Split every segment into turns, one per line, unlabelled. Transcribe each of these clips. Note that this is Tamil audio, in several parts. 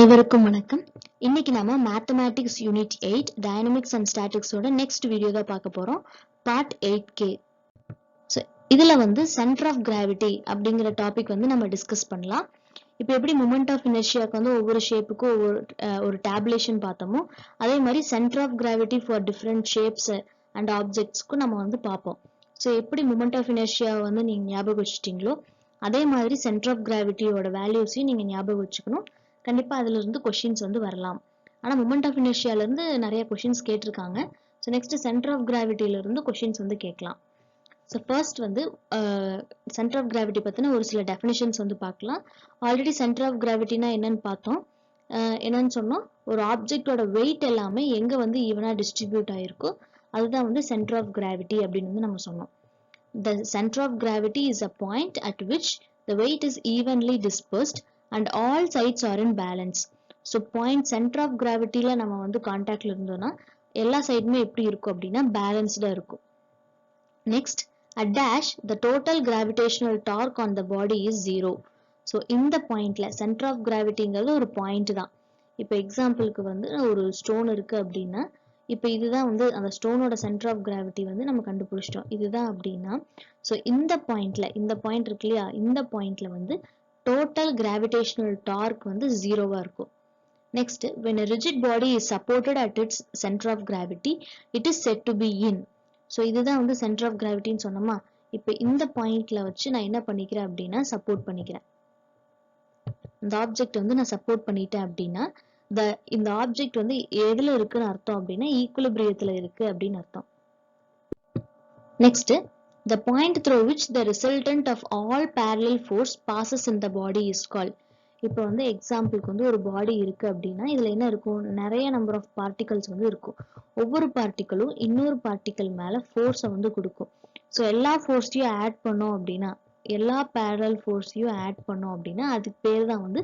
அனைவருக்கும் வணக்கம். இன்னைக்கு நாம மேத்தமேட்டிக்ஸ் யூனிட் 8 டைனமிக்ஸ் அண்ட் ஸ்டாட்டிக்ஸோட நெக்ஸ்ட் வீடியோ தான் பார்க்க போறோம். Part 8K. ஸோ இதுல சென்டர் ஆஃப் கிராவிட்டி அப்படிங்கிற டாபிக் நம்ம டிஸ்கஸ் பண்ணலாம். இப்போ எப்படி மூமெண்ட் ஆஃப் இனர்ஷியாக்கு ஒவ்வொரு ஷேப்புக்கும் ஒரு டேபுலேஷன் பார்த்தோமோ, அதே மாதிரி centre of gravity for different shapes and ஆப்ஜெக்ட்ஸ்க்கும் நம்ம பார்ப்போம். ஸோ எப்படி மூமெண்ட் ஆஃப் இனர்ஷியா நீங்க ஞாபகம் வச்சுட்டீங்களோ, அதே மாதிரி சென்டர் ஆஃப் கிராவிட்டியோட வேல்யூஸையும் நீங்க ஞாபகம் வச்சுக்கணும். கண்டிப்பா அதுல இருந்து கொஸ்டின்ஸ் வரலாம். ஆனா மூமெண்ட் ஆஃப் இனர்ஷியால இருந்து நிறைய கொஸ்டின்ஸ் கேட்டிருக்காங்க. ஸோ நெக்ஸ்ட் சென்டர் ஆஃப் கிராவிட்டில இருந்து கொஸ்டின்ஸ் கேட்கலாம். So first centre of gravity பத்தின ஒரு சில டெஃபினிஷன்ஸ் பார்க்கலாம். ஆல்ரெடி சென்டர் ஆஃப் கிராவிட்டினா என்னன்னு பார்த்தோம். என்னன்னு சொன்னோம், ஒரு ஆப்ஜெக்டோட வெயிட் எல்லாமே எங்க ஈவனா டிஸ்ட்ரிபியூட் ஆயிருக்கோ அதுதான் சென்டர் ஆஃப் கிராவிட்டி அப்படின்னு நம்ம சொன்னோம். The center of gravity is a point at which the weight is evenly dispersed and all sides are in balance. So point center of gravity ல நம்ம கான்டாக்ட்ல இருந்தோம்னா எல்லா சைடுமே எப்படி இருக்கும் அப்படின்னா பேலன்ஸ்டா இருக்கும். Next, at dash the total gravitational torque on the body is 0. So இந்த பாயிண்ட்ல center of gravityங்கிறது ஒரு பாயிண்ட் தான். இப்போ எக்ஸாம்பிளுக்கு ஒரு ஸ்டோன் இருக்கு அப்படின்னா, இப்போ இதுதான் அந்த ஸ்டோனோட சென்டர் ஆஃப் கிராவிட்டி நம்ம கண்டுபிடிச்சிட்டோம். இதுதான் அப்படின்னா, ஸோ இந்த பாயிண்ட் இருக்கு இல்லையா, இந்த பாயிண்ட்ல டோட்டல் கிராவிடேஷனல் டார்க் ஜீரோவா இருக்கும். Next, when a rigid body is supported at its center of gravity, it is said to be in. So இதுதான் சென்டர் ஆஃப் கிராவிட்டின்னு சொன்னோமா. இப்போ இந்த பாயிண்ட்ல வச்சு நான் என்ன பண்ணிக்கிறேன் அப்படின்னா சப்போர்ட் பண்ணிக்கிறேன். இந்த ஆப்ஜெக்ட் நான் சப்போர்ட் பண்ணிட்டேன் அப்படின்னா இந்த ஆப்ஜெக்ட் எதுல இருக்குன்னு அர்த்தம் அப்படின்னா ஈக்குலிபிரியத்துல இருக்கு அப்படின்னு அர்த்தம். Next, the point through which the resultant of all parallel force passes in the body is called. இப்போ எக்ஸாம்பிளுக்கு ஒரு பாடி இருக்கு அப்படின்னா இதுல என்ன இருக்கும், நிறைய நம்பர் ஆஃப் பார்ட்டிகல்ஸ் இருக்கும். ஒவ்வொரு பார்ட்டிகளும் இன்னொரு பார்ட்டிகல் மேல ஃபோர்ஸை கொடுக்கும். ஸோ எல்லா ஃபோர்ஸையும் ஆட் பண்ணோம் அப்படின்னா, எல்லா parallel ஃபோர்ஸையும் ஆட் பண்ணோம் அப்படின்னா அதுக்கு பேர் தான்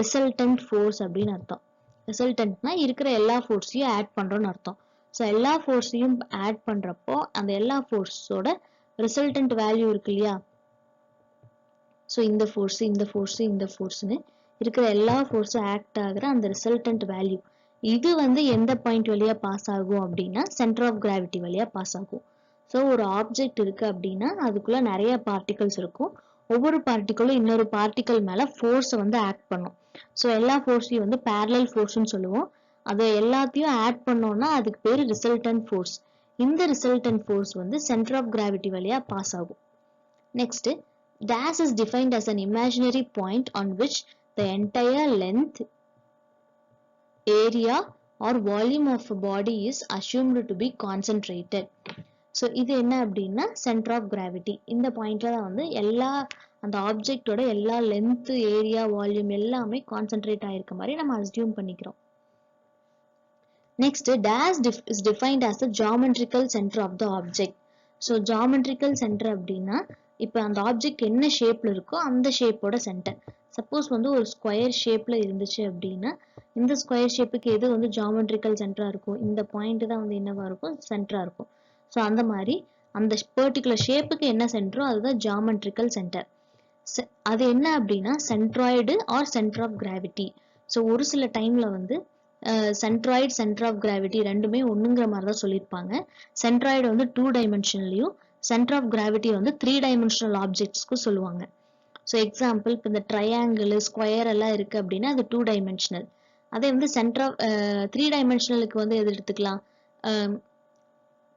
ரிசல்டன்ட் ஃபோர்ஸ் அப்படின்னு அர்த்தம். ரிசல்டன்ட்னா இருக்கிற எல்லா ஃபோர்ஸையும் ஆட் பண்றோம்னு அர்த்தம். ஸோ எல்லா ஃபோர்ஸையும் ஆட் பண்றப்போ அந்த எல்லா ஃபோர்ஸோட ரிசல்டன்ட் வேல்யூ இருக்கு இல்லையா. ஸோ இந்த ஃபோர்ஸ்னு இருக்கிற எல்லா ஃபோர்ஸும் ஆக்ட் ஆகுற அந்த ரிசல்டன்ட் வேல்யூ இது எந்த பாயிண்ட் வழியா பாஸ் ஆகும் அப்படின்னா சென்டர் ஆஃப் கிராவிட்டி வழியா பாஸ் ஆகும். ஸோ ஒரு ஆப்ஜெக்ட் இருக்கு அப்படின்னா அதுக்குள்ள நிறைய பார்ட்டிகல்ஸ் இருக்கும். ஒவ்வொரு பார்ட்டிகளும் இன்னொரு பார்ட்டிகல் மேல ஃபோர்ஸை ஆக்ட் பண்ணும். ஸோ எல்லா ஃபோர்ஸையும் parallel ஃபோர்ஸ்னு சொல்லுவோம். அதை எல்லாத்தையும் ஆட் பண்ணோம்னா அதுக்கு பேரு ரிசல்டன்ட் ஃபோர்ஸ். இந்த resultant force centre of gravity வழியா பாஸ் ஆகும். Next, dash is defined as an imaginary point on which the entire length, area or volume of a body is assumed to be concentrated. So இது என்ன அப்படின்னா சென்டர் ஆஃப் கிராவிட்டி. இந்த பாயிண்ட்ல தான் எல்லா அந்த ஆப்ஜெக்டோட எல்லா லென்த், ஏரியா, வால்யூம் எல்லாமே கான்சென்ட்ரேட் ஆயிருக்க மாதிரி நம்ம அஸ்யூம் பண்ணிக்கிறோம். Next, dash is defined as the geometrical center of the object. So geometrical center அப்படின்னா இப்போ அந்த ஆப்ஜெக்ட் என்ன ஷேப்ல இருக்கோ அந்த ஷேப்போட சென்டர். சப்போஸ் ஒரு ஸ்கொயர் ஷேப்ல இருந்துச்சு அப்படின்னா இந்த ஸ்கொயர் ஷேப்புக்கு எது ஜியோமெட்ரிக்கல் சென்டரா இருக்கும், இந்த பாயிண்ட் தான் என்னவா இருக்கும், சென்டரா இருக்கும். ஸோ அந்த மாதிரி அந்த பர்டிகுலர் ஷேப்புக்கு என்ன சென்டரோ அதுதான் ஜியோமெட்ரிக்கல் சென்டர். அது என்ன அப்படின்னா centroid or centre of gravity. So ஒரு சில டைம்ல சென்ட்ராய்டு, சென்டர் ஆஃப் கிராவிட்டி ரெண்டுமே ஒண்ணுங்கிற மாதிரி தான் சொல்லியிருப்பாங்க. சென்ட்ராய்டு 2 டைமென்ஷன்லயும், சென்டர் ஆஃப் கிராவிட்டி 3 டைமென்ஷனல் ஆப்ஜெக்ட்ஸ்க்கு சொல்லுவாங்க. ஸோ எக்ஸாம்பிள் இப்போ இந்த ட்ரையாங்கிள், ஸ்கொயர் எல்லாம் இருக்கு அப்படின்னா அது 2 டைமென்ஷனல். அதே சென்டர் ஆஃப் 3 டைமென்ஷனலுக்கு எது எடுத்துக்கலாம்,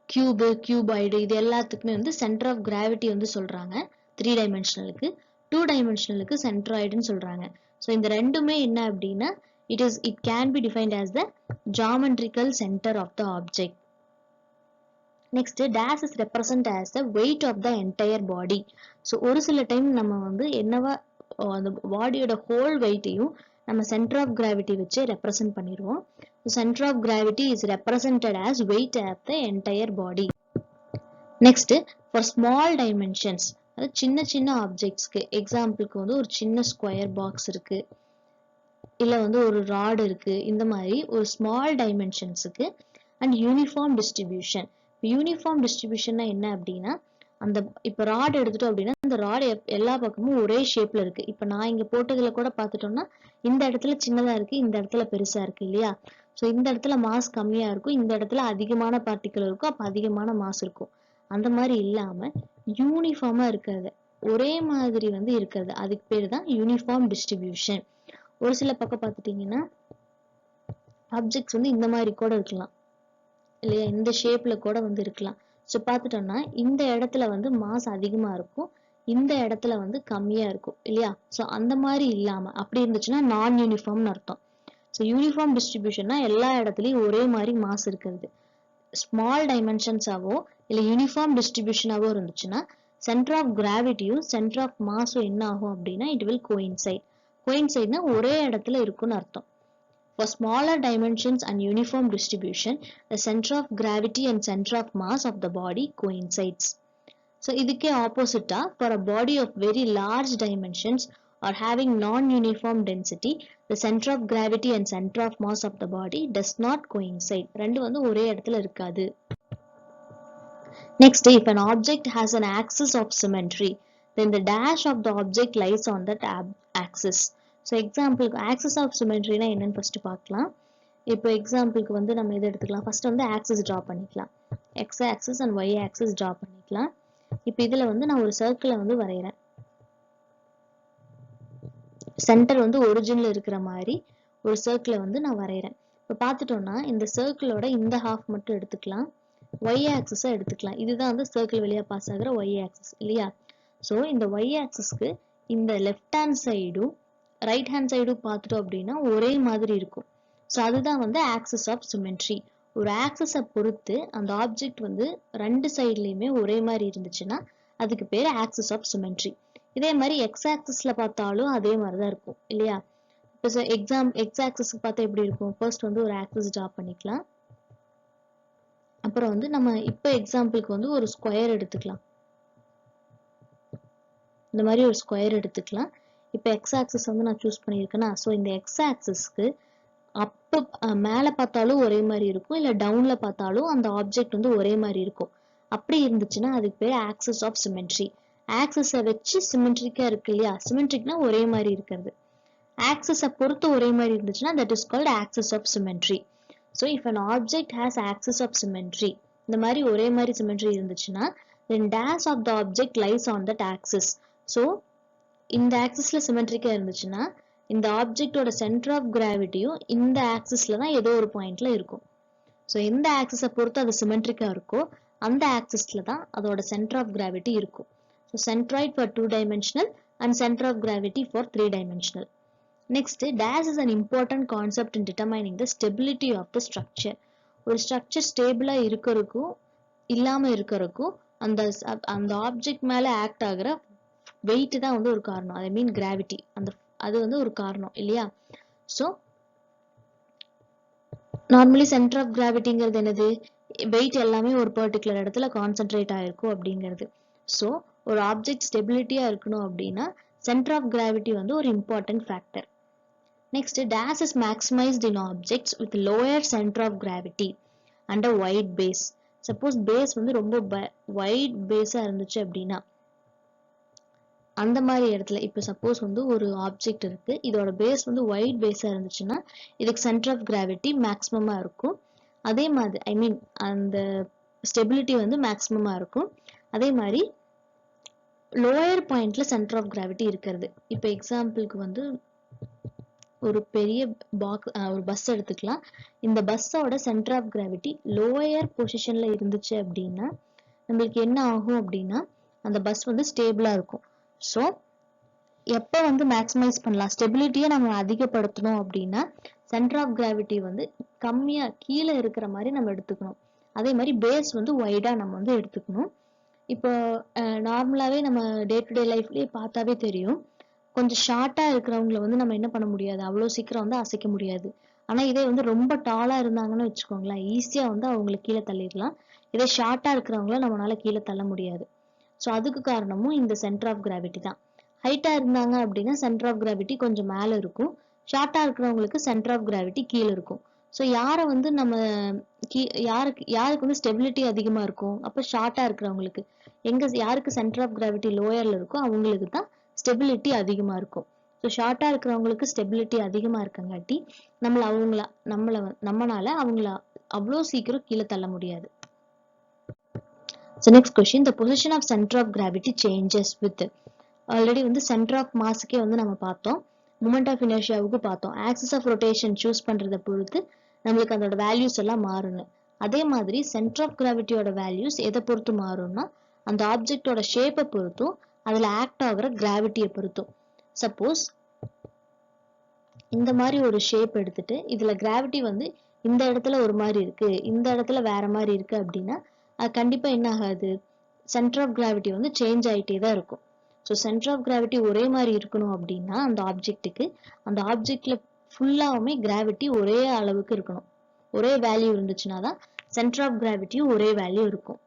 கியூபு, கியூபாய்டு, இது எல்லாத்துக்குமே சென்டர் ஆஃப் கிராவிட்டி சொல்றாங்க 3 டைமென்ஷனலுக்கு. 2 டைமென்ஷனலுக்கு சென்ட்ராய்டுன்னு சொல்றாங்க. ஸோ இந்த ரெண்டுமே என்ன அப்படின்னா it can be defined as the geometrical center of the object. Next, dash is represented as the weight of the entire body. So ஒரு சில டைம் நம்ம என்னவா அந்த பாடியோட ஹோல் வெயிட்டையும் நம்ம சென்டர் ஆஃப் கிராவிட்டி வச்சு ரெப்ரசென்ட் பண்ணிடுவோம். Centre of gravity is represented as weight of the entire body. Next, for small dimensions, அது சின்ன சின்ன ஆப்ஜெக்ட்ஸ்க்கு, எக்ஸாம்பிளுக்கு ஒரு சின்ன ஸ்கொயர் பாக்ஸ் இருக்கு, இல்ல ஒரு ராட் இருக்கு, இந்த மாதிரி ஒரு ஸ்மால் டைமென்ஷன்ஸுக்கு அண்ட் யூனிஃபார்ம் டிஸ்ட்ரிபியூஷன். யூனிஃபார்ம் டிஸ்ட்ரிபியூஷன்னா என்ன அப்படின்னா அந்த இப்ப ராட் எடுத்துட்டோம் அப்படின்னா இந்த ராட் எல்லா பக்கமும் ஒரே ஷேப்ல இருக்கு. இப்ப நான் இங்க போட்டதுல கூட பார்த்துட்டோம்னா இந்த இடத்துல சின்னதா இருக்கு, இந்த இடத்துல பெருசா இருக்கு இல்லையா? ஸோ இந்த இடத்துல மாஸ் கம்மியா இருக்கும், இந்த இடத்துல அதிகமான பார்ட்டிக்கல் இருக்கும், அப்ப அதிகமான மாஸ் இருக்கும். அந்த மாதிரி இல்லாம யூனிஃபார்மா இருக்கிறது, ஒரே மாதிரி வந்து இருக்கிறது, அதுக்கு பேர் தான் யூனிஃபார்ம் டிஸ்ட்ரிபியூஷன். ஒரு சில பக்கம் பார்த்துட்டீங்கன்னா ஆப்ஜெக்ட்ஸ் வந்து இந்த மாதிரி கூட இருக்கலாம் இல்லையா, இந்த ஷேப்ல கூட வந்து இருக்கலாம். ஸோ பார்த்துட்டோம்னா இந்த இடத்துல வந்து மாஸ் அதிகமா இருக்கும், இந்த இடத்துல வந்து கம்மியா இருக்கும் இல்லையா? ஸோ அந்த மாதிரி இல்லாம அப்படி இருந்துச்சுன்னா நான் யூனிஃபார்ம்னு அர்த்தம். ஸோ யூனிஃபார்ம் டிஸ்ட்ரிபியூஷன்னா எல்லா இடத்துலயும் ஒரே மாதிரி மாஸ் இருக்கிறது. ஸ்மால் டைமென்ஷன்ஸாவோ இல்லை யூனிஃபார்ம் டிஸ்ட்ரிபியூஷனாவோ இருந்துச்சுன்னா சென்டர் ஆஃப் கிராவிட்டியும் சென்டர் ஆஃப் மாஸும் என்ன ஆகும் அப்படின்னா இட் வில் கோயின்சைட். கோயின்சைட்னா ஒரே இடத்துல இருக்கும்னு அர்த்தம். For smaller dimensions and uniform distribution, the center of gravity and center of mass of the body coincides. So இதுக்கே ஆப்போசிட்டா for a body of very large dimensions or having non-uniform density, the center of gravity and center of mass of the body does not coincide. ரெண்டு வந்து ஒரே இடத்துல இருக்காது. Next, if an object has an axis of symmetry, then the dash of the object lies on that axis. So எக்ஸாம்பிளுக்கு ஆக்சிஸ் ஆஃப் சிமெட்ரினா என்னன்னு ஃபர்ஸ்ட் பார்க்கலாம். இப்போ எக்ஸாம்பிளுக்கு வந்து நம்ம இதை எடுத்துக்கலாம். ஃபர்ஸ்ட் வந்து ஆக்சிஸ் ட்ரா பண்ணிக்கலாம், X axis and Y axis draw பண்ணிக்கலாம். இப்போ இதில் வந்து நான் ஒரு சர்க்கிளை வந்து வரைகிறேன். சென்டர் வந்து ஒரிஜினில் இருக்கிற மாதிரி ஒரு சர்க்கிளை வந்து நான் வரைகிறேன். இப்போ பார்த்துட்டோம்னா இந்த சர்க்கிளோட இந்த ஹாஃப் மட்டும் எடுத்துக்கலாம், ஒய் ஆக்சிஸை எடுத்துக்கலாம். இதுதான் வந்து சர்க்கிள் வழியாக பாஸ் ஆகிற ஒய் ஆக்சிஸ் இல்லையா? ஸோ இந்த ஒய் ஆக்சிஸ்க்கு இந்த லெஃப்ட் ஹேண்ட் சைடும் ரைட் ஹேண்ட் சைடும் பார்த்துட்டோம் அப்படின்னா ஒரே மாதிரி இருக்கும். ஸோ அதுதான் வந்து ஆக்சிஸ் ஆஃப் சிமெட்ரி. ஒரு ஆக்சிஸை பொறுத்து அந்த ஆப்ஜெக்ட் வந்து ரெண்டு சைட்லையுமே ஒரே மாதிரி இருந்துச்சுன்னா அதுக்கு பேர் ஆக்சிஸ் ஆஃப் சிமெட்ரி. இதே மாதிரி எக்ஸ் ஆக்சிஸ்ல பார்த்தாலும் அதே மாதிரி தான் இருக்கும் இல்லையா? இப்போ எக்ஸ் ஆக்சிஸ்க்கு பார்த்தா எப்படி இருக்கும்? ஃபர்ஸ்ட் வந்து ஒரு ஆக்சிஸ் ட்ரா பண்ணிக்கலாம். அப்புறம் வந்து நம்ம இப்போ எக்ஸாம்பிளுக்கு வந்து ஒரு ஸ்கொயர் எடுத்துக்கலாம். இந்த மாதிரி ஒரு ஸ்கொயர் எடுத்துக்கலாம். இப்போ எக்ஸ் ஆக்சிஸ் வந்து நான் சூஸ் பண்ணியிருக்கேன்னா, ஸோ இந்த எக்ஸ் ஆக்சிஸ்க்கு அப்போ மேலே பார்த்தாலும் ஒரே மாதிரி இருக்கும், இல்லை டவுனில் பார்த்தாலும் அந்த ஆப்ஜெக்ட் வந்து ஒரே மாதிரி இருக்கும். அப்படி இருந்துச்சுன்னா அதுக்கு பேர் ஆக்சிஸ் ஆஃப் சிமெட்ரி. ஆக்சிஸை வச்சு சிமெட்ரிக்காக இருக்கு இல்லையா? சிமெட்ரிக்னா ஒரே மாதிரி இருக்கிறது. ஆக்சிஸை பொறுத்து ஒரே மாதிரி இருந்துச்சுன்னா that is called axis of symmetry. So if an object has axis of symmetry, இந்த மாதிரி ஒரே மாதிரி சிமெட்ரி இருந்துச்சுன்னா then dash of the object lies on that axis. So இந்த ஆக்சிஸ்ல சிமெட்ரிக்கா இருந்துச்சுன்னா இந்த ஆப்ஜெக்டோட சென்டர் ஆஃப் கிராவிட்டியும் இந்த ஆக்சிஸ்ல தான் ஏதோ ஒரு பாயிண்ட்ல இருக்கும். ஸோ எந்த ஆக்சிஸை பொறுத்து அது சிமெட்ரிக்கா இருக்கோ அந்த ஆக்சிஸ்ல தான் அதோட சென்டர் ஆஃப் கிராவிட்டி இருக்கும். So centroid for 2 dimensional and center of gravity for 3 dimensional. Next, dash is an important concept in determining the stability of the structure. ஒரு ஸ்ட்ரக்சர் ஸ்டேபிளா இருக்கிறதுக்கும் இல்லாம இருக்கிறதுக்கும் அந்த ஆப்ஜெக்ட் மேல ஆக்ட் ஆகுற வெயிட் தான் வந்து ஒரு காரணம். ஐ மீன் கிராவிட்டி, அது வந்து ஒரு காரணம் இல்லையா? ஸோ நார்மலி சென்டர் ஆஃப் கிராவிட்டிங்கிறது என்னது? வெயிட் எல்லாமே ஒரு பர்டிகுலர் இடத்துல கான்சென்ட்ரேட் ஆயிருக்கும் அப்படிங்கிறது. ஸோ ஒரு ஆப்ஜெக்ட் ஸ்டெபிலிட்டியா இருக்கணும் அப்படின்னா சென்டர் ஆஃப் கிராவிட்டி வந்து ஒரு important factor. Next, dash is maximized in objects with lower center of gravity and a wide base. Suppose base வந்து ரொம்ப வைட் பேஸா இருந்துச்சு அப்படின்னா அந்த மாதிரி இடத்துல, இப்போ சப்போஸ் வந்து ஒரு ஆப்ஜெக்ட் இருக்கு, இதோட பேஸ் வந்து வைட் பேஸா இருந்துச்சுன்னா இதுக்கு சென்டர் ஆஃப் கிராவிட்டி மேக்ஸிமமா இருக்கும். அதே மாதிரி ஐ மீன் அந்த ஸ்டெபிலிட்டி வந்து மேக்ஸிமமா இருக்கும். அதே மாதிரி லோயர் பாயிண்ட்ல சென்டர் ஆஃப் கிராவிட்டி இருக்கிறது. இப்போ எக்ஸாம்பிளுக்கு வந்து ஒரு பெரிய ஒரு பஸ் எடுத்துக்கலாம். இந்த பஸ்ஸோட சென்டர் ஆஃப் கிராவிட்டி லோயர் பொசிஷன்ல இருந்துச்சு அப்படின்னா நம்மளுக்கு என்ன ஆகும் அப்படின்னா அந்த பஸ் வந்து ஸ்டேபிளா இருக்கும். ஸோ எப்போ வந்து மேக்ஸிமைஸ் பண்ணலாம், ஸ்டெபிலிட்டியை நம்ம அதிகப்படுத்தணும் அப்படின்னா சென்டர் ஆஃப் கிராவிட்டி வந்து கம்மியா கீழே இருக்கிற மாதிரி நம்ம எடுத்துக்கணும். அதே மாதிரி பேஸ் வந்து வைடா நம்ம வந்து எடுத்துக்கணும். இப்போ நார்மலாவே நம்ம டே டு டே லைஃப்லயே பார்த்தாவே தெரியும், கொஞ்சம் ஷார்ட்டா இருக்கிறவங்களை வந்து நம்ம என்ன பண்ண முடியாது, அவ்வளோ சீக்கிரம் வந்து அசைக்க முடியாது. ஆனா இதே வந்து ரொம்ப டாலா இருந்தாங்கன்னு வச்சுக்கோங்களேன், ஈஸியா வந்து அவங்களை கீழே தள்ளிடலாம். இதே ஷார்ட்டா இருக்கிறவங்கள நம்மளால கீழே தள்ள முடியாது. ஸோ அதுக்கு காரணமும் இந்த சென்டர் ஆஃப் கிராவிட்டி தான். ஹைட்டா இருந்தாங்க அப்படின்னா சென்டர் ஆஃப் கிராவிட்டி கொஞ்சம் மேல இருக்கும், ஷார்ட்டா இருக்கிறவங்களுக்கு சென்டர் ஆஃப் கிராவிட்டி கீழே இருக்கும். ஸோ யாரை வந்து நம்ம யாருக்கு வந்து ஸ்டெபிலிட்டி அதிகமா இருக்கும்? அப்போ ஷார்ட்டா இருக்கிறவங்களுக்கு. யாருக்கு சென்டர் ஆஃப் கிராவிட்டி லோயர்ல இருக்கோ அவங்களுக்கு தான் ஸ்டெபிலிட்டி அதிகமா இருக்கும். ஸோ ஷார்ட்டா இருக்கிறவங்களுக்கு ஸ்டெபிலிட்டி அதிகமா இருக்கங்காட்டி நம்மனால அவங்கள அவ்வளோ சீக்கிரம் கீழே தள்ள முடியாது. So next question, the position of center of gravity changes with already வந்து center of massக்கே வந்து நம்ம பார்த்தோம், moment of inertiaவுக்கு பார்த்தோம், axis of rotation choose பண்றத பொறுத்து நம்மளுக்கு அதோட values எல்லாம் மாறும். அதே மாதிரி center of gravityயோட values எதை பொறுத்து மாறும்னா அந்த ஆப்ஜெக்டோட ஷேப்பை பொறுத்தும் அதுல ஆக்ட் ஆகுற கிராவிட்டியை பொறுத்தும். சப்போஸ் இந்த மாதிரி ஒரு ஷேப் எடுத்துட்டு இதுல கிராவிட்டி வந்து இந்த இடத்துல ஒரு மாதிரி இருக்கு, இந்த இடத்துல வேற மாதிரி இருக்கு அப்படின்னா அது கண்டிப்பா என்ன ஆகாது, சென்டர் ஆஃப் கிராவிட்டி வந்து சேஞ்ச் ஆயிட்டே தான் இருக்கும். ஸோ சென்டர் ஆஃப் கிராவிட்டி ஒரே மாதிரி இருக்கணும் அப்படின்னா அந்த ஆப்ஜெக்ட்ல ஃபுல்லாவுமே கிராவிட்டி ஒரே அளவுக்கு இருக்கணும், ஒரே வேல்யூ இருந்துச்சுன்னா தான் சென்டர் ஆஃப் கிராவிட்டியும் ஒரே வேல்யூ இருக்கும்.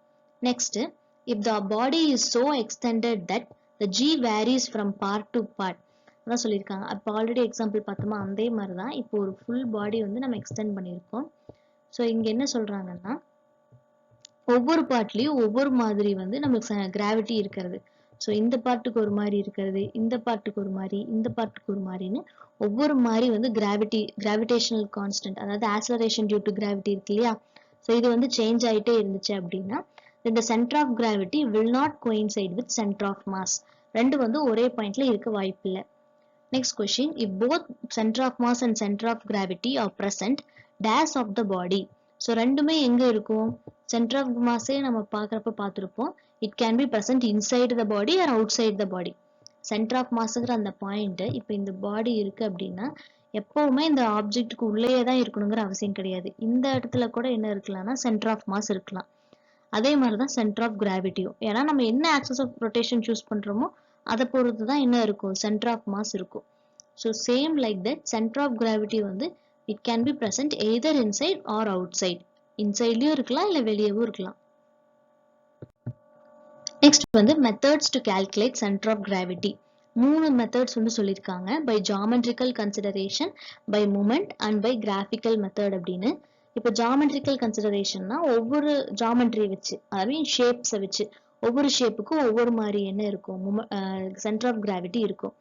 Next, if the body is so extended that the G varies from part to part அதான் சொல்லியிருக்காங்க. அப்போ ஆல்ரெடி எக்ஸாம்பிள் பார்த்தோமா அதே மாதிரி தான் இப்போ ஒரு ஃபுல் பாடி வந்து நம்ம எக்ஸ்டெண்ட் பண்ணியிருக்கோம். ஸோ இங்க என்ன சொல்றாங்கன்னா ஒவ்வொரு பார்ட்லயும் ஒவ்வொரு மாதிரி வந்து நமக்கு கிராவிட்டி இருக்கிறது. ஸோ இந்த பார்ட்டுக்கு ஒரு மாதிரி இருக்கிறது, இந்த பார்ட்டுக்கு ஒரு மாதிரி, இந்த பார்ட்டுக்கு ஒரு மாதிரின்னு ஒவ்வொரு மாதிரி வந்து கிராவிடேஷனல் கான்ஸ்டன்ட் அதாவது ஆக்ஸலரேஷன் டியூ டு கிராவிட்டி இருக்கு இல்லையா. ஸோ இது வந்து சேஞ்ச் ஆகிட்டே இருந்துச்சு அப்படின்னா இந்த centre of gravity will not coincide with centre of mass. ரெண்டு வந்து ஒரே பாயிண்ட்ல இருக்க வாய்ப்பு இல்லை. Next question, if both center of mass and center of gravity are present, dash of the body. So ரெண்டுமே எங்க இருக்கும்? Center of mass நம்ம பார்க்கறப்ப பார்த்திருப்போம். It can be present inside the body or outside the body. Center of massங்கிற அந்த பாயிண்ட் இப்போ இந்த பாடி இருக்கு அப்படின்னா எப்பவுமே இந்த ஆப்ஜெக்ட்டுக்கு உள்ளேயே தான் இருக்கணுங்கிற அவசியம் கிடையாது. இந்த இடத்துல கூட என்ன இருக்கலாம்னா சென்டர் ஆஃப் மாஸ் இருக்கலாம். அதே மாதிரிதான் சென்டர் ஆஃப் கிராவிட்டியும். ஏன்னா நம்ம என்ன ஆக்சஸ் ஆஃப் ரொட்டேஷன் சூஸ் பண்றோமோ அதை பொறுத்து தான் என்ன இருக்கும், சென்டர் ஆஃப் மாஸ் இருக்கும். So same like that centre of gravity வந்து it can be present either inside or outside. இன்சைட்லயும் இருக்கலாம் இல்லை வெளியவும் இருக்கலாம். நெக்ஸ்ட் வந்து methods to calculate centre of gravity. 3 methods வந்து சொல்லியிருக்காங்க. By geometrical consideration, by moment and by graphical method அப்படின்னு. இப்போ ஜாமெட்ரிக்கல் கன்சிடரேஷன்னா ஒவ்வொரு ஜாமெட்ரி வச்சு அதாவது ஷேப்ஸை வச்சு ஒவ்வொரு ஷேப்புக்கும் ஒவ்வொரு மாதிரி என்ன இருக்கும், சென்டர் ஆஃப் கிராவிட்டி இருக்கும்.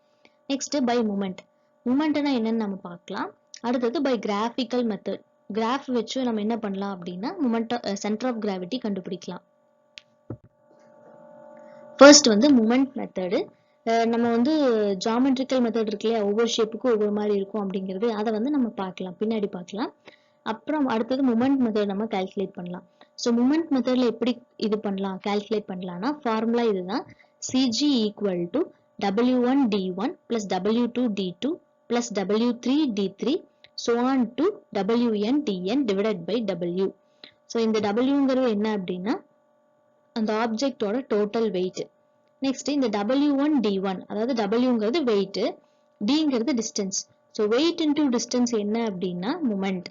Next by moment. மூமெண்ட்னா என்னன்னு நம்ம பார்க்கலாம். அடுத்தது பை கிராஃபிக்கல் மெத்தட். கிராஃப் வச்சு நம்ம என்ன பண்ணலாம் அப்படின்னா மூமெண்ட் சென்டர் ஆஃப் கிராவிட்டி கண்டுபிடிக்கலாம். ஃபர்ஸ்ட் வந்து மூமெண்ட் மெத்தடு. நம்ம வந்து ஜாமெட்ரிக்கல் மெத்தட் இருக்கு இல்லையா, ஒவ்வொரு ஷேப்புக்கும் ஒவ்வொரு மாதிரி இருக்கும் அப்படிங்கிறது அதை வந்து நம்ம பார்க்கலாம், பின்னாடி பார்க்கலாம். அப்புறம் அடுத்தது மூமெண்ட் மெத்தட் நம்ம கால்குலேட் பண்ணலாம். ஸோ மூமெண்ட் மெத்தட்ல எப்படி இது பண்ணலாம், கால்குலேட் பண்ணலாம்னா ஃபார்முலா இதுதான். CG equal to W1 D1 plus W2 D2 plus W3 D3 so on to WN DN divided by W. So இந்த Wங்கிறது என்ன அப்படின்னா அந்த ஆப்ஜெக்டோட டோட்டல் வெயிட். நெக்ஸ்ட் இந்த W1 D1 அதாவது Wங்கிறது வெயிட், Dங்கிறது distance. So weight into distance என்ன அப்படின்னா மூமெண்ட்.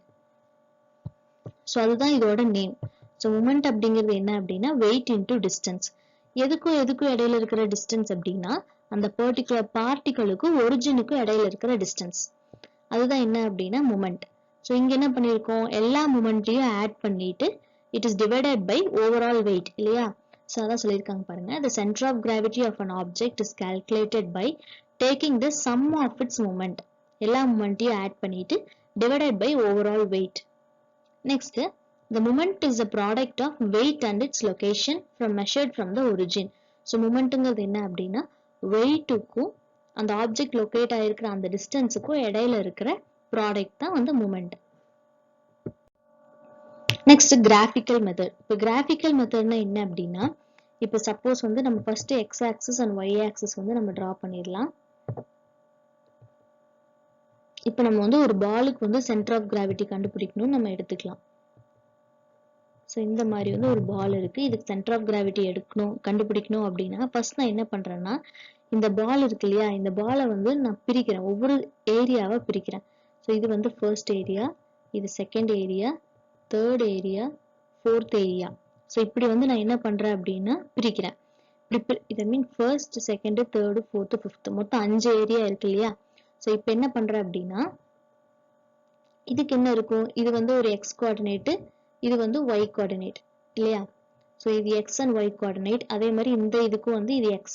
ஸோ அதுதான் இதோட நேம். ஸோ மூமெண்ட் அப்படிங்கிறது என்ன அப்படின்னா வெயிட் இன்டூ டிஸ்டன்ஸ். எதுக்கும் இடையில இருக்கிற டிஸ்டன்ஸ் அப்படின்னா அந்த பர்டிகுலர் பார்ட்டிகளுக்கும் ஒரிஜினுக்கும் இடையில இருக்கிற டிஸ்டன்ஸ், அதுதான் என்ன அப்படின்னா மூமெண்ட். ஸோ இங்க என்ன பண்ணியிருக்கோம், எல்லா மூமெண்ட்டையும் ஆட் பண்ணிட்டு it is divided by overall weight இல்லையா. ஸோ அதான் சொல்லியிருக்காங்க பாருங்க. The center of gravity of an object is calculated by taking the sum of its moment. எல்லா மூமெண்ட்டையும் ஆட் பண்ணிட்டு divided by overall weight. Next, the moment is a product of weight and its location from measured from the origin. So மூமெண்ட்டுங்கிறது என்ன அப்படின்னா வெயிட்டுக்கும் அந்த ஆப்ஜெக்ட் லொக்கேட் ஆயிருக்கிற அந்த டிஸ்டன்ஸுக்கும் இடையில இருக்கிற ப்ராடக்ட் தான் வந்து மூமெண்ட். Next graphical method. இப்போ கிராஃபிக்கல் மெத்தட்னா என்ன அப்படின்னா இப்போ சப்போஸ் வந்து நம்ம first X axis and Y axis வந்து நம்ம டிரா பண்ணிடலாம். இப்போ நம்ம வந்து ஒரு பாலுக்கு வந்து சென்டர் ஆஃப் கிராவிட்டி கண்டுபிடிக்கணும்னு நம்ம எடுத்துக்கலாம். ஸோ இந்த மாதிரி வந்து ஒரு பால் இருக்கு, இதுக்கு சென்டர் ஆஃப் கிராவிட்டி கண்டுபிடிக்கணும் அப்படின்னா ஃபர்ஸ்ட் நான் என்ன பண்றேன்னா இந்த பால் இருக்கு இல்லையா, இந்த பாலை வந்து நான் பிரிக்கிறேன், ஒவ்வொரு ஏரியாவை பிரிக்கிறேன். ஸோ இது வந்து ஃபர்ஸ்ட் ஏரியா, இது second area, third area, fourth area. So இப்படி வந்து நான் என்ன பண்றேன் அப்படின்னா பிரிக்கிறேன். இதை மீன் first, second, third, fourth, fifth மொத்தம் 5 ஏரியா இருக்கு இல்லையா. ஸோ இப்போ என்ன பண்றேன் அப்படின்னா இதுக்கு என்ன இருக்கும், இது வந்து ஒரு x கோஆர்டினேட், இது வந்து y கோஆர்டினேட் இல்லையா. ஸோ இது x and y கோஆர்டினேட். அதே மாதிரி இந்த இதுக்கும் வந்து இது x,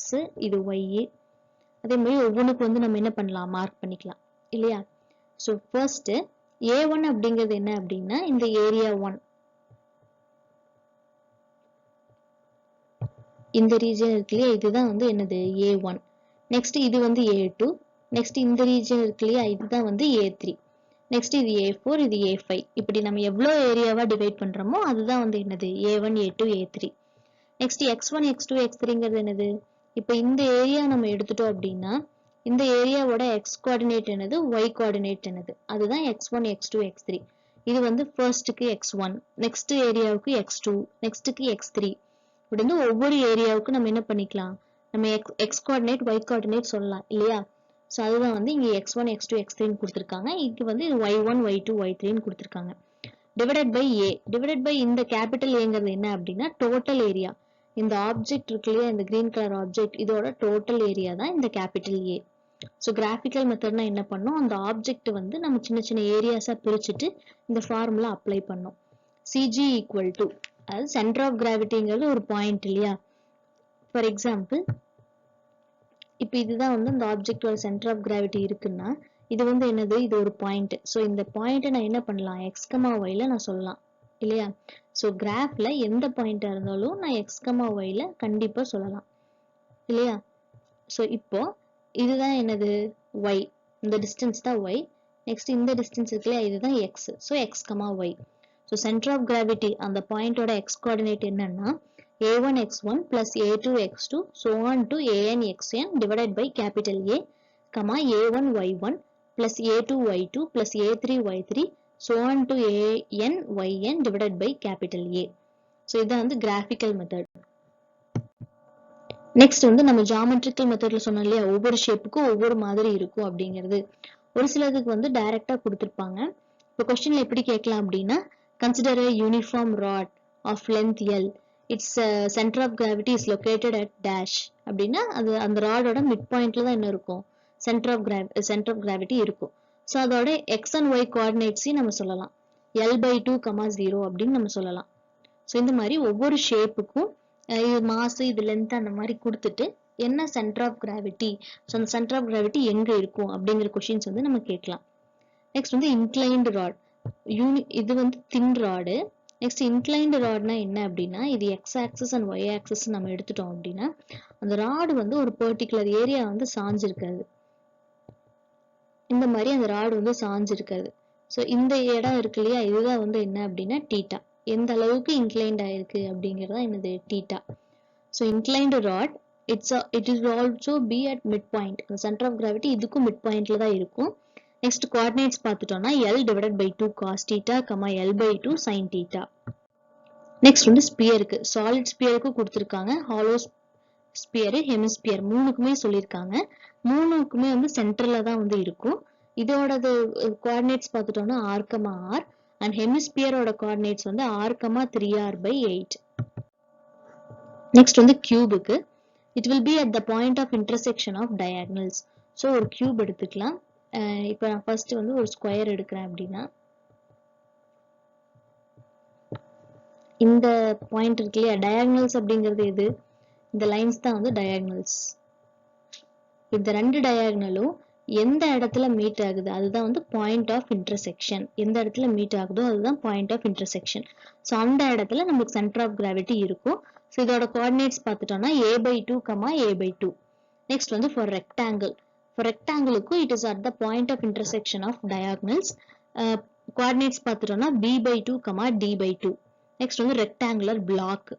இது y. அதே மாதிரி ஒவ்வொன்றுக்கும் வந்து நம்ம என்ன பண்ணலாம், மார்க் பண்ணிக்கலாம் இல்லையா. ஸோ ஃபர்ஸ்ட் A1 அப்படிங்கிறது என்ன அப்படின்னா இந்த ஏரியா 1, இந்த ரீஜன் இருக்கு இல்லையா, இதுதான் வந்து என்னது A1. நெக்ஸ்ட் இது வந்து A2. நெக்ஸ்ட் இந்த ரீஜன் இருக்கு இல்லையா, இதுதான் வந்து A3. நெக்ஸ்ட் இது A4, இது A5. இப்படி நம்ம எவ்வளோ ஏரியாவா டிவைட் பண்றோமோ அதுதான் வந்து என்னது A1, A2, A3. Next x1, x2, x3ங்கிறது என்னது, இப்போ இந்த ஏரியா நம்ம எடுத்துட்டோம் அப்படின்னா இந்த ஏரியாவோட x கோஆர்டினேட் என்னது, y கோஆர்டினேட் என்னது, அதுதான் x1, x2, x3. இது வந்து ஃபர்ஸ்ட்டுக்கு x1, நெக்ஸ்ட் ஏரியாவுக்கு x2, நெக்ஸ்ட்டுக்கு x3. இப்படி வந்து ஒவ்வொரு ஏரியாவுக்கும் நம்ம என்ன பண்ணிக்கலாம், நம்ம x கோஆர்டினேட் y கோஆர்டினேட் சொல்லலாம் இல்லையா. ஸோ அதுதான் வந்து இங்கே x1, x2, x3ன்னு கொடுத்துருக்காங்க. இங்கே வந்து y1, y2, y3ன்னு கொடுத்துருக்காங்க. Divided by a, divided by இந்த கேபிட்டல் ஏங்கிறது என்ன அப்படின்னா டோட்டல் ஏரியா. இந்த ஆப்ஜெக்ட் இருக்கு இல்லையா, இந்த கிரீன் கலர் ஆப்ஜெக்ட், இதோட டோட்டல் ஏரியா தான் இந்த கேபிட்டல் A. ஸோ கிராஃபிக்கல் மெத்தட்னா என்ன பண்ணோம், அந்த ஆப்ஜெக்ட் வந்து நம்ம சின்ன சின்ன ஏரியாஸா பிரிச்சுட்டு இந்த ஃபார்முலா அப்ளை பண்ணோம். CG ஈக்குவல் டு, அதாவது சென்டர் ஆஃப் கிராவிட்டிங்கிறது ஒரு பாயிண்ட் இல்லையா. ஃபார் எக்ஸாம்பிள் இப்போ இதுதான் வந்து இந்த ஆப்ஜெக்டோட சென்டர் ஆஃப் கிராவிட்டி இருக்குன்னா இது வந்து என்னது, இது ஒரு பாயிண்ட். ஸோ இந்த பாயிண்ட்டை நான் என்ன பண்ணலாம், x, y நான் சொல்லலாம் இல்லையா. ஸோ கிராஃப்ல எந்த பாயிண்டா இருந்தாலும் நான் x, y கண்டிப்பா சொல்லலாம் இல்லையா. ஸோ இப்போ இதுதான் என்னது y, இந்த டிஸ்டன்ஸ் தான் y. நெக்ஸ்ட் இந்த டிஸ்டன்ஸ் இருக்கு இல்லையா, இதுதான் x. So x, y. So centre of gravity அந்த பாயிண்டோட x கோஆர்டினேட் என்னன்னா a1 x1 plus a2 x2 so on to an xn divided by capital A, a1 y1 plus a2 y2 plus a3 y3 so on to an yn divided by capital A. So இதான் வந்து கிராஃபிக்கல் மெத்தட். நெக்ஸ்ட் வந்து நம்ம ஜியோமெட்ரிக்கல் மெத்தட்ல சொன்னோம் இல்லையா, ஒவ்வொரு ஷேப்புக்கும் ஒவ்வொரு மாதிரி இருக்கும் அப்படிங்கிறது. ஒரு சிலதுக்கு வந்து டைரக்டா கொடுத்துருப்பாங்க. இப்போ கொஸ்டின்ல எப்படி கேட்கலாம் அப்படின்னா, consider a uniform rod of length L, its center of gravity is located at dash அப்படின்னா அது அந்த ராடோட மிட் பாயிண்ட்ல தான் என்ன இருக்கும், சென்டர் ஆஃப் கிராவிட்டி இருக்கும். ஸோ அதோட x and y கோஆர்டினேட்ஸையும் நம்ம சொல்லலாம், L/2, 0 அப்படின்னு நம்ம சொல்லலாம். ஸோ இந்த மாதிரி ஒவ்வொரு ஷேப்புக்கும் இது மாஸ், இது லென்த் அந்த மாதிரி கொடுத்துட்டு என்ன சென்டர் ஆஃப் கிராவிட்டி, ஸோ அந்த சென்டர் ஆஃப் கிராவிட்டி எங்க இருக்கும் அப்படிங்கிற கொஸ்டின்ஸ் வந்து நம்ம கேட்கலாம். நெக்ஸ்ட் வந்து இன்க்ளைன்டு ராட், இது வந்து தின் ராடு. நெக்ஸ்ட் இன்க்ளைன்டு ராட்னா என்ன அப்படின்னா, இது X axis and Y axis நம்ம எடுத்துட்டோம் அப்படின்னா அந்த ராடு வந்து ஒரு பர்டிகுலர் ஏரியா வந்து சாஞ்சிருக்காது, இந்த மாதிரி அந்த ராடு வந்து சாஞ்சிருக்காது. ஸோ இந்த இடம் இருக்கு இல்லையா, இதுதான் வந்து என்ன அப்படின்னா தீட்டா, எந்த அளவுக்கு இன்க்ளைன்ட் ஆயிருக்கு அப்படிங்கிறது தான் என்னது theta. So inclined rod it is also be at midpoint, அந்த சென்டர் ஆஃப் கிராவிட்டி இதுக்கும் மிட் பாயிண்ட்ல தான் இருக்கும். நெக்ஸ்ட் கோஆர்டினேட்ஸ் பார்த்துட்டோம்னா L divided by 2 cos theta, L/2 sin theta. Next வந்து ஸ்பியருக்கு, சாலிட் ஸ்பியருக்கு கொடுத்துருக்காங்க, ஹாலோ ஸ்பியர், ஹெமிஸ்பியர் மூணுக்குமே சொல்லியிருக்காங்க. மூணுக்குமே வந்து சென்டர்ல தான் வந்து இருக்கும். இதோட கோஆர்டினேட்ஸ் பார்த்துட்டோம்னா r, r அண்ட் ஹெமிஸ்பியரோட கோஆர்டினேட்ஸ் வந்து r, 3r/8. நெக்ஸ்ட் வந்து கியூபுக்கு, it will be at the point of intersection of diagonals. So ஒரு கியூப் எடுத்துக்கலாம். இப்போ நான் ஃபர்ஸ்ட் வந்து ஒரு ஸ்கொயர் எடுக்கிறேன் அப்படின்னா இந்த பாயிண்ட் இருக்கு இல்லையா, டயாகனல்ஸ் அப்படிங்கிறது எது, இந்த லைன்ஸ் தான் வந்து டயாகனல்ஸ். இந்த ரெண்டு டயாகனலும் எந்த இடத்துல மீட் ஆகுது அதுதான் வந்து பாயிண்ட் ஆஃப் இன்டர்செக்ஷன். எந்த இடத்துல மீட் ஆகுதோ அதுதான் பாயிண்ட் ஆஃப் இன்டர்செக்ஷன். ஸோ அந்த இடத்துல நமக்கு சென்டர் ஆஃப் கிராவிட்டி இருக்கும். ஸோ இதோட கோஆர்டினேட்ஸ் பார்த்துட்டோம்னா a/2, a/2. நெக்ஸ்ட் வந்து ஃபார் ரெக்டாங்கிள், ஃபார் ரெக்டாங்கிளுக்கும் it is at the point of intersection of diagonals. Coordinates பார்த்துட்டோம்னா b/2, d/2. நெக்ஸ்ட் வந்து ரெக்டாங்குலர் பிளாக்,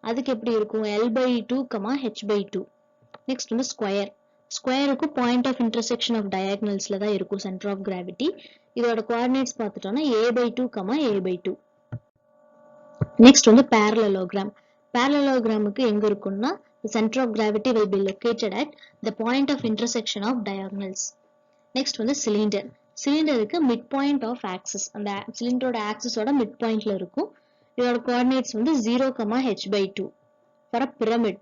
அதுக்கு எப்படி இருக்கும் L/2, h/2. நெக்ஸ்ட் வந்து ஸ்கொயர், ஸ்கொயருக்கு பாயிண்ட் ஆஃப் இன்டர்செக்ஷன் ஆஃப் டயாகனல்ஸ்ல தான் இருக்கும் சென்டர் ஆஃப் கிராவிட்டி. இதோட கோஆர்டினேட்ஸ் பார்த்துட்டோம்னா a/2, a/2. நெக்ஸ்ட் வந்து parallelogram, parallelogramக்கு எங்க இருக்கும்னா the center of gravity will be located at the point of intersection of diagonals. Next வந்து சிலிண்டர், சிலிண்டருக்கு மிட் பாயிண்ட் ஆஃப் ஆக்சிஸ், அந்த சிலிண்டரோட ஆக்சிஸோட மிட் பாயிண்ட்ல இருக்கும். இதோட கோஆர்டினேட்ஸ் வந்து 0, h/2. ஃபார் பிரமிட்,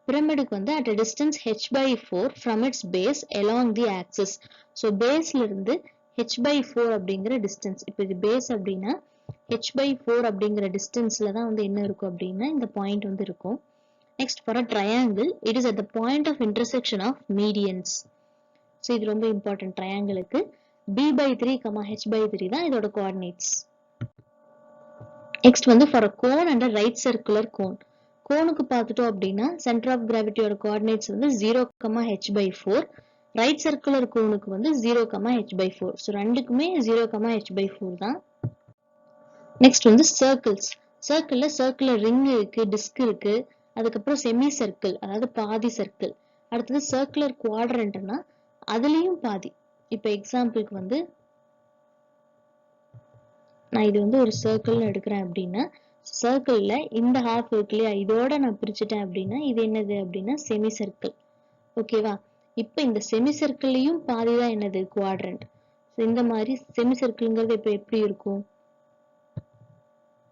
பிரமிடுக்கு வந்து at a distance h/4 from its base along the axis. So பேஸ்ல இருந்து h/4 அப்படிங்கிற டிஸ்டன்ஸ். இப்போ இது பேஸ் அப்படின்னா h/4 அப்படிங்கிற டிஸ்டன்ஸ்ல தான் வந்து என்ன இருக்கும் அப்படின்னா இந்த பாயிண்ட் வந்து இருக்கும். Next for a triangle it is at the point of intersection of medians. So இது ரொம்ப இம்பார்ட்டன்ட் ட்ரையாங்கிளுக்கு. b/3, h/3 தான் இதோட கோஆர்டினேட்ஸ். நெக்ஸ்ட் வந்து for a cone and a right circular cone. கோனுக்கு பார்த்துட்டோம் அப்படின்னா சென்டர் ஆஃப் கிராவிட்டியோட கோஆர்டினேட்ஸ் வந்து 0, h/4. ரைட் சர்க்குலர் கோனுக்கு வந்து 0, h/4. ஸோ ரெண்டுக்குமே 0, h/4 தான். நெக்ஸ்ட் வந்து சர்க்கிள்ஸ். சர்க்கிள்ல சர்க்குலர் ரிங் இருக்கு, டிஸ்க் இருக்கு, அதுக்கப்புறம் செமி சர்க்கிள் அதாவது பாதி சர்க்கிள், அடுத்தது சர்க்குலர் குவாட்ரண்ட்னா அதுலயும் பாதி. இப்போ எக்ஸாம்பிளுக்கு வந்து நான் இது வந்து ஒரு சர்க்கிள்னு எடுக்கிறேன் அப்படின்னா சர்க்கிள்ல இந்த ஹாஃப் இருக்கு இல்லையா, இதோட நான் பிரிச்சுட்டேன் அப்படின்னா இது என்னது அப்படின்னா செமி சர்க்கிள். ஓகேவா? இப்போ இந்த செமி சர்க்கிள்லயும் பாதி தான் என்னது குவாட்ரண்ட். இந்த மாதிரி செமி சர்க்கிள்ங்கிறது இப்போ எப்படி இருக்கும்,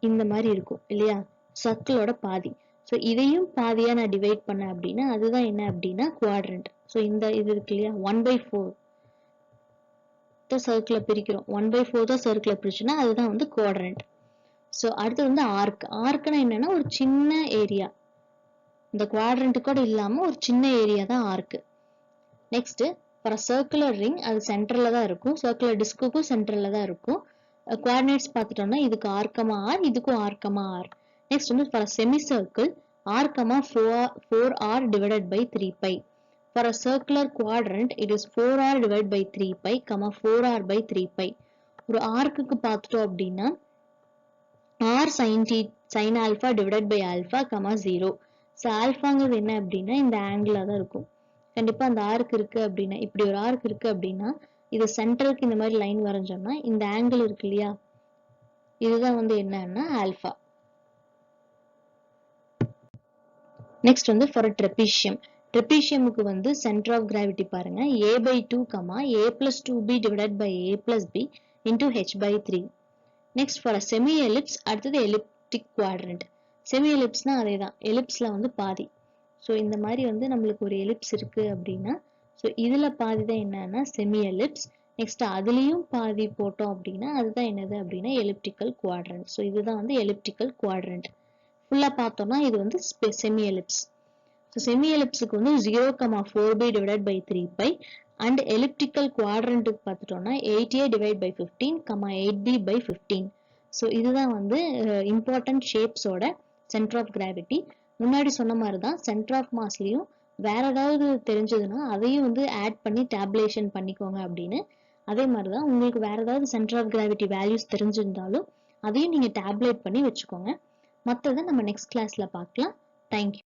இந்த மாதிரி இருக்கும் இல்லையா, சர்க்கிளோட பாதி. ஸோ இதையும் பாதியா நான் டிவைட் பண்ணேன் அப்படின்னா அதுதான் என்ன அப்படின்னா குவாட்ரண்ட். ஸோ இந்த இது இருக்கு இல்லையா 1/4 சர்க்கிளை பிரிக்கிறோம், 1/4 தான் சர்க்கிளை பிரிச்சுன்னா அதுதான் வந்து குவாட்ரண்ட். ஸோ அடுத்து வந்து ஆர்க். ஆர்க்னா என்னன்னா ஒரு சின்ன ஏரியா, இந்த குவாட்ரண்ட் கூட இல்லாம ஒரு சின்ன ஏரியா தான் arc. Next for circular ring அது சென்டர்ல தான் இருக்கும், சர்க்குலர் டிஸ்க்குக்கும் சென்டர்ல தான் இருக்கும். கோஆர்டினேட்ஸ் பார்த்துட்டோம்னா இதுக்கு r, r, இதுக்கும் r, r. நெக்ஸ்ட் வந்து for semi circle r, 4r divided by 3π. For a circular quadrant it is 4r divided by 3π, 4r by 3π. ஒரு ஆர்க்குக்கு பார்த்துட்டோம் அப்படின்னா r sin alpha divided by alpha, 0. So ஆல்ஃபாங்கிறது என்ன அப்படின்னா இந்த ஆங்கிளா தான் இருக்கும். கண்டிப்பா அந்த ஆர்க் இருக்கு அப்படின்னா இப்படி ஒரு ஆர்க் இருக்கு அப்படின்னா இது சென்டருக்கு இந்த மாதிரி லைன் வரைஞ்சோம்னா இந்த ஆங்கிள் இருக்கு இல்லையா, இதுதான் வந்து என்னன்னா ஆல்பா. நெக்ஸ்ட் வந்து ஃபார் ட்ரெபீஷியம். ட்ரெபீஷியமுக்கு வந்து சென்டர் ஆஃப் கிராவிட்டி பாருங்க a/2, a plus 2b divided by a plus b into h/3. Next for semi ellipse அடுத்தது எலிப்டிக் குவாட்ரண்ட். செமி எலிப்ஸ்னா அதே தான், எலிப்ஸ்ல வந்து பாதி. ஸோ இந்த மாதிரி வந்து நம்மளுக்கு ஒரு எலிப்ஸ் இருக்கு அப்படின்னா ஸோ இதுல பாதி தான் என்னன்னா செமி எலிப்ஸ். நெக்ஸ்ட் அதுலயும் பாதி போட்டோம் அப்படின்னா அதுதான் என்னது அப்படின்னா எலிப்டிக்கல் குவாட்ரண்ட். ஸோ இதுதான் வந்து எலிப்டிக்கல் குவாட்ரண்ட். ஃபுல்லா பார்த்தோம்னா இது வந்து செமி எலிப்ஸ். ஸோ செமி எலிப்ஸுக்கு வந்து 0, 4b divided by 3π and elliptical குவாட்ரண்ட்டுக்கு பார்த்துட்டோம்னா 8a divided by 15, 8b by 15. So இதுதான் வந்து இம்பார்ட்டன்ட் ஷேப்ஸோட சென்டர் ஆஃப் கிராவிட்டி. முன்னாடி சொன்ன மாதிரி தான் சென்டர் ஆஃப் மாஸ்லயும் வேற ஏதாவது தெரிஞ்சதுன்னா அதையும் வந்து ஆட் பண்ணி டேப்லேஷன் பண்ணிக்கோங்க அப்படின்னு. அதே மாதிரி தான் உங்களுக்கு வேற ஏதாவது சென்டர் ஆஃப் கிராவிட்டி வேல்யூஸ் தெரிஞ்சிருந்தாலும் அதையும் நீங்க டேப்லேட் பண்ணி வச்சுக்கோங்க. மற்றதை நம்ம நெக்ஸ்ட் கிளாஸ்ல பார்க்கலாம். தேங்க்யூ.